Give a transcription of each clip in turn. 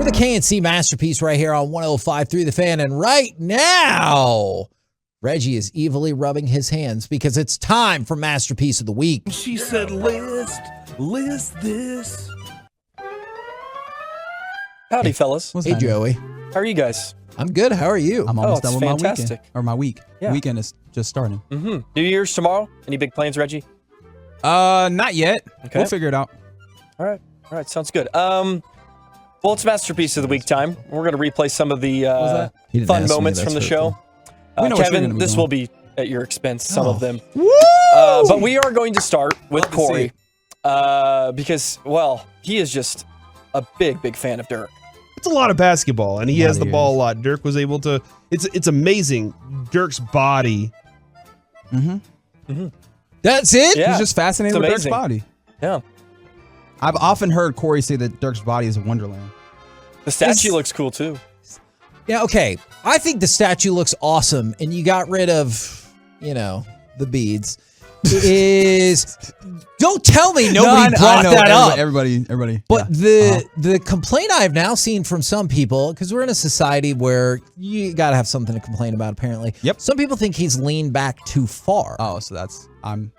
We're the KNC Masterpiece right here on 105.3 The Fan. And right now, Reggie is evilly rubbing his hands because it's time for Masterpiece of the Week. She said, list this. Howdy, fellas. Hey, Joey. How are you guys? I'm good. How are you? I'm almost it's done with fantastic. my weekend. Or my week. Yeah. Weekend is just starting. Mm-hmm. New Year's tomorrow. Any big plans, Reggie? Not yet. Okay. We'll figure it out. All right. Sounds good. Well, it's Masterpiece of the Week time. We're going to replay some of the fun moments from the show. Kevin, this will be at your expense, some of them. But we are going to start with Corey because, well, he is just a big fan of Dirk. It's a lot of basketball, and he has the ball a lot. Dirk was able to. It's amazing. Dirk's body. That's it? Yeah. He's just fascinated with Dirk's body. Yeah. I've often heard Corey say that Dirk's body is a wonderland. The statue looks cool, too. Yeah, okay. I think the statue looks awesome, and you got rid of, the beads. Don't tell me nobody brought that up. Everybody. But the complaint I've now seen from some people, because we're in a society where you got to have something to complain about, apparently. Yep. Some people think he's leaned back too far. Oh, so I'm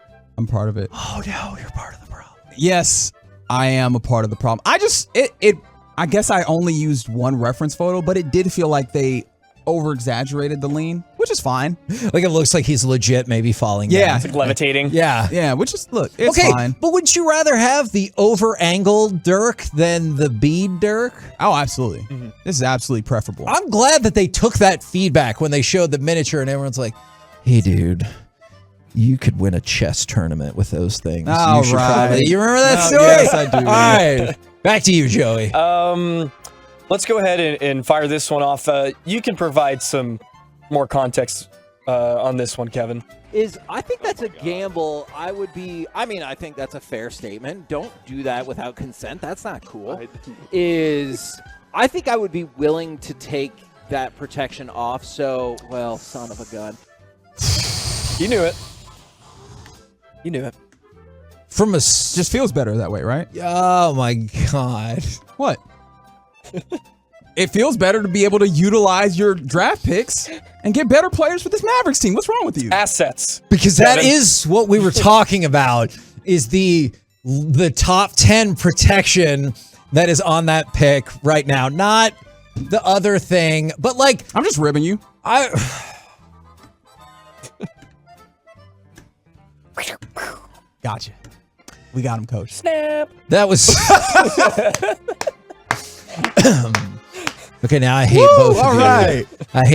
part of it. Oh, no, you're part of the problem. Yes, I am a part of the problem. I guess I only used one reference photo, but it did feel like they over-exaggerated the lean, which is fine. Like it looks like he's legit maybe falling down. It's like levitating. Yeah, which is, look, it's fine. But wouldn't you rather have the over-angled Dirk than the bead Dirk? Oh, absolutely. This is absolutely preferable. I'm glad that they took that feedback when they showed the miniature and everyone's like, hey, dude, you could win a chess tournament with those things. Oh, right. You remember that story? Yes, I do. All right. Back to you, Joey. Let's go ahead and fire this one off. You can provide some more context on this one, Kevin. I think that's a gamble. I think that's a fair statement. Don't do that without consent. That's not cool. I think I would be willing to take that protection off. So, son of a gun. You knew it. Just feels better that way, right? Oh, my God. What? It feels better to be able to utilize your draft picks and get better players for this Mavericks team. What's wrong with you? Assets. Because that is what we were talking about, is the top 10 protection that is on that pick right now. Not the other thing, but like... I'm just ribbing you. Gotcha. We got him, coach. Snap. That was... Okay, now I hate both of you. Right. I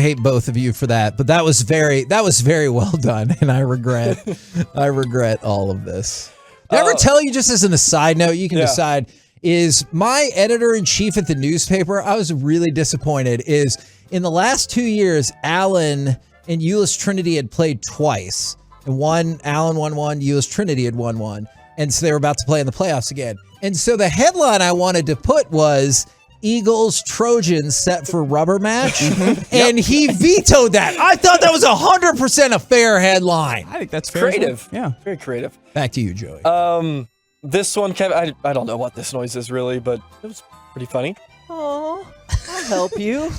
hate both of you for that. But that was very well done, and I regret all of this. Did I ever tell you, just as an aside note, you can decide, is my editor-in-chief at the newspaper, I was really disappointed, is in the last 2 years, Allen and Euless Trinity had played twice. And Allen won one, Euless Trinity had won one. And so they were about to play in the playoffs again. And so the headline I wanted to put was Eagles Trojans set for rubber match. And he vetoed that. I thought that was 100% a fair headline. I think that's creative. Yeah. Very creative. Back to you, Joey. This one, Kevin, I don't know what this noise is really, but it was pretty funny. Oh, I'll help you.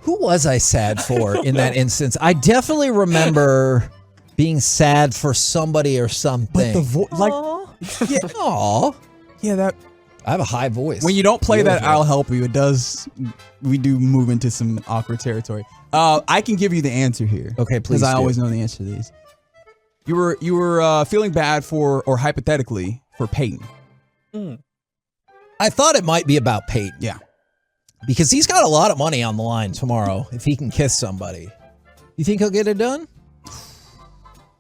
Who was I sad for in that instance? I definitely remember being sad for somebody or something. But that I have a high voice. when you don't play that I'll help you, we do move into some awkward territory. I can give you the answer here. Okay, please. Because I always know the answer to these. You were feeling bad for, or hypothetically, for Peyton. I thought it might be about Peyton. Yeah. Because he's got a lot of money on the line tomorrow if he can kiss somebody. You think he'll get it done?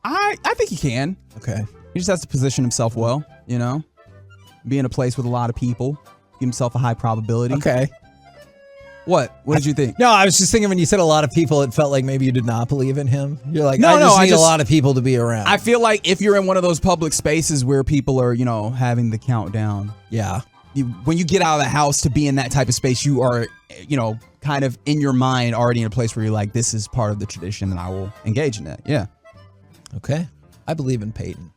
I think he can. Okay. He just has to position himself well, be in a place with a lot of people, give himself a high probability. Okay. What did you think? No, I was just thinking when you said a lot of people, it felt like maybe you did not believe in him. You're like, No, I just need a lot of people to be around. I feel like if you're in one of those public spaces where people are, having the countdown. Yeah. When you get out of the house to be in that type of space, you are, kind of in your mind already in a place where you're like, this is part of the tradition and I will engage in that. Yeah. Okay. I believe in Peyton.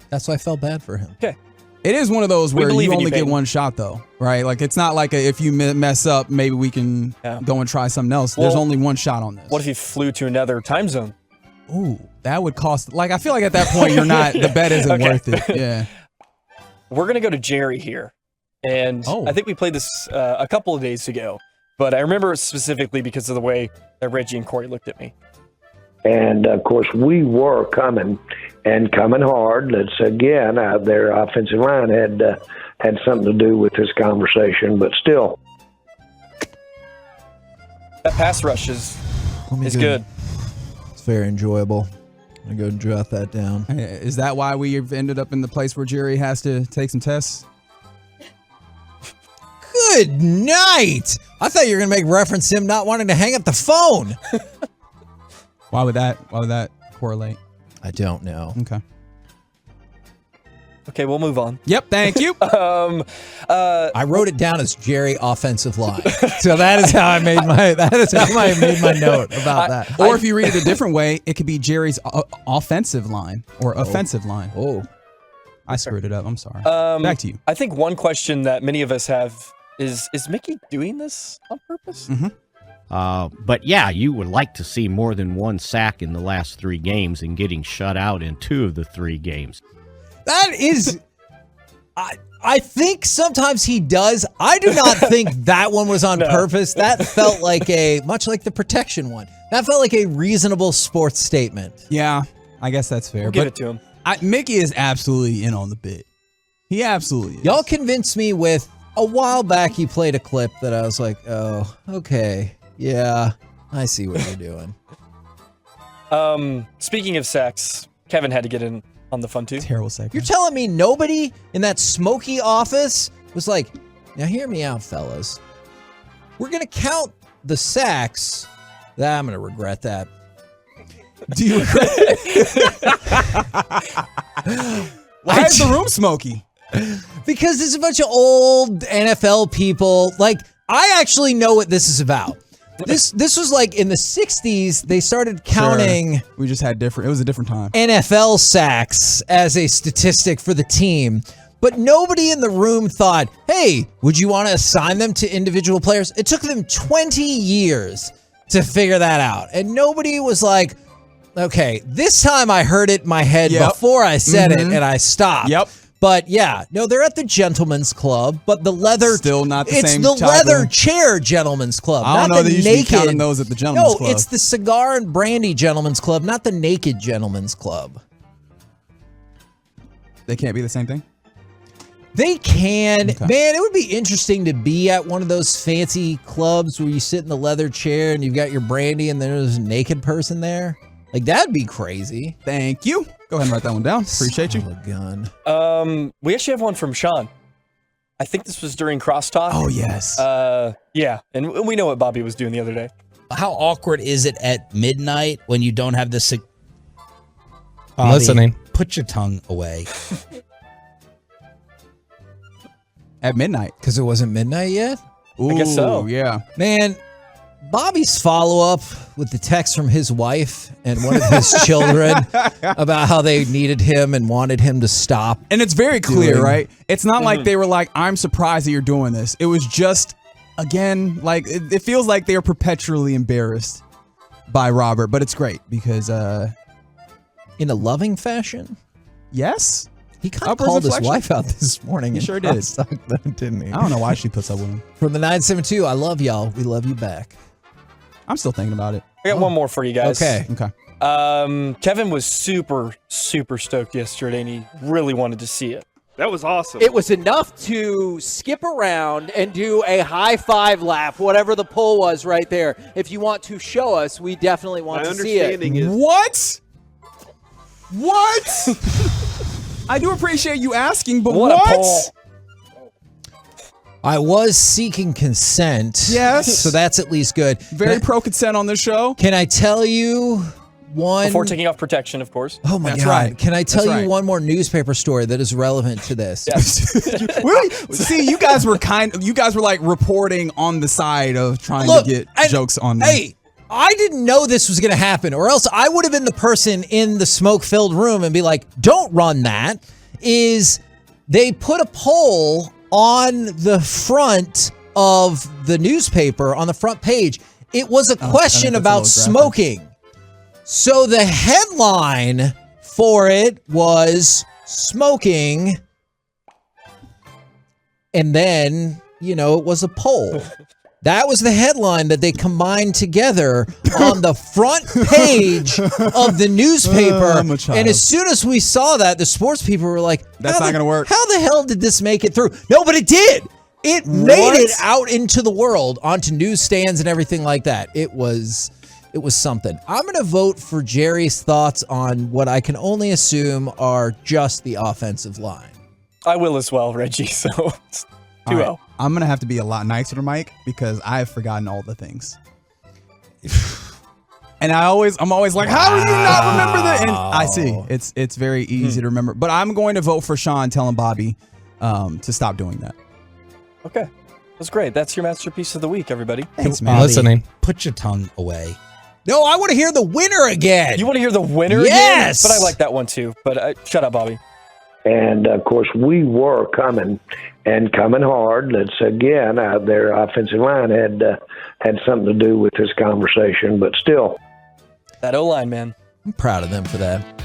That's why I felt bad for him. Okay. It is one of those where you only get Peyton. one shot, though, right? Like, it's not like if you mess up, maybe we can go and try something else. There's only one shot on this. What if he flew to another time zone? Ooh, that would cost. Like, I feel like at that point, you're not. The bet isn't worth it. Yeah. We're gonna go to Jerry here, and I think we played this a couple of days ago, but I remember it specifically because of the way that Reggie and Corey looked at me. And of course, we were coming hard. That's again, their offensive line had something to do with this conversation, but still, that pass rush is good. It's very enjoyable. I'm gonna go jot that down. Is that why we've ended up in the place where Jerry has to take some tests? Good night. I thought you were gonna make reference to him not wanting to hang up the phone. Why would that correlate? I don't know. Okay, we'll move on. Yep, thank you. I wrote it down as Jerry offensive line. So that is how I made my note about that. Or if you read it a different way, it could be Jerry's offensive line or offensive line. Oh. I screwed it up. I'm sorry. Back to you. I think one question that many of us have is Mickey doing this on purpose? But yeah, you would like to see more than one sack in the last 3 games and getting shut out in 2 of the 3 games. That is, I think sometimes he does. I do not think that one was on purpose. That felt like much like the protection one. That felt like a reasonable sports statement. Yeah, I guess that's fair. We'll give it to him. Mickey is absolutely in on the bit. He absolutely is. Y'all convinced me with, a while back he played a clip that I was like, oh, okay. Yeah, I see what you're doing. Speaking of sacks, Kevin had to get in on the fun too. Terrible segment. You're telling me nobody in that smoky office was like, now hear me out, fellas. We're going to count the sacks. I'm going to regret that. Do you regret Why is the room smoky? Because there's a bunch of old NFL people. Like, I actually know what this is about. This was like in the 60s, they started counting. Sure. We just had it was a different time. NFL sacks as a statistic for the team. But nobody in the room thought, hey, would you want to assign them to individual players? It took them 20 years to figure that out. And nobody was like, okay, this time I heard it in my head before I said it and I stopped. Yep. But yeah, no, they're at the Gentleman's Club, but the leather still not the same. It's the leather chair Gentleman's Club. I don't not know the that you naked. should be counting those at the Gentleman's Club. No, it's the cigar and brandy Gentleman's Club, not the naked Gentleman's Club. They can't be the same thing? They can. Okay. Man, it would be interesting to be at one of those fancy clubs where you sit in the leather chair and you've got your brandy and there's a naked person there. Like, that'd be crazy. Thank you. Go ahead and write that one down. Appreciate you. Gun. We actually have one from Sean. I think this was during crosstalk. Oh, yes. Yeah, and we know what Bobby was doing the other day. How awkward is it at midnight when you don't have the... I'm listening. Put your tongue away. At midnight. Because it wasn't midnight yet? I guess so. Yeah. Man, Bobby's follow-up with the text from his wife and one of his children about how they needed him and wanted him to stop. And it's very clear, right? It's not like they were like, I'm surprised that you're doing this. It was just, again, like, it feels like they're perpetually embarrassed by Robert, but it's great because... in a loving fashion? Yes. He kind of called his wife out this morning. He sure did. Didn't he? I don't know why she puts up with him. From the 972, I love y'all. We love you back. I'm still thinking about it. I got one more for you guys. Okay. Kevin was super, super stoked yesterday, and he really wanted to see it. That was awesome. It was enough to skip around and do a high five laugh, whatever the poll was right there. If you want to show us, we definitely want to see it. What? I do appreciate you asking, but what? A poll. I was seeking consent. Yes. So that's at least good. Very pro-consent on this show. Can I tell you one... Before taking off protection, of course. Oh, my God. Right. Can I tell you one more newspaper story that is relevant to this? See, you guys were like reporting on the side of trying to get jokes on them. Hey, I didn't know this was going to happen, or else I would have been the person in the smoke-filled room and be like, don't run that. they put a poll on the front of the newspaper on the front page. It was a question about smoking. So the headline for it was smoking. And then, it was a poll. That was the headline that they combined together on the front page of the newspaper. And as soon as we saw that, the sports people were like, that's not going to work. How the hell did this make it through? No, but it did. It made it out into the world, onto newsstands and everything like that. It was something. I'm going to vote for Jerry's thoughts on what I can only assume are just the offensive line. I will as well, Reggie. So 2-0. Right. I'm going to have to be a lot nicer to Mike because I have forgotten all the things. And I'm always like, how do you not remember that? And I see. It's very easy to remember. But I'm going to vote for Sean telling Bobby to stop doing that. Okay. That's great. That's your masterpiece of the week, everybody. Thanks, man. I'm listening. Put your tongue away. No, I want to hear the winner again. You want to hear the winner again? Yes. But I like that one too. But shut up, Bobby. And, of course, we were coming hard. That's, again, their offensive line had something to do with this conversation. But still. That O-line, man. I'm proud of them for that.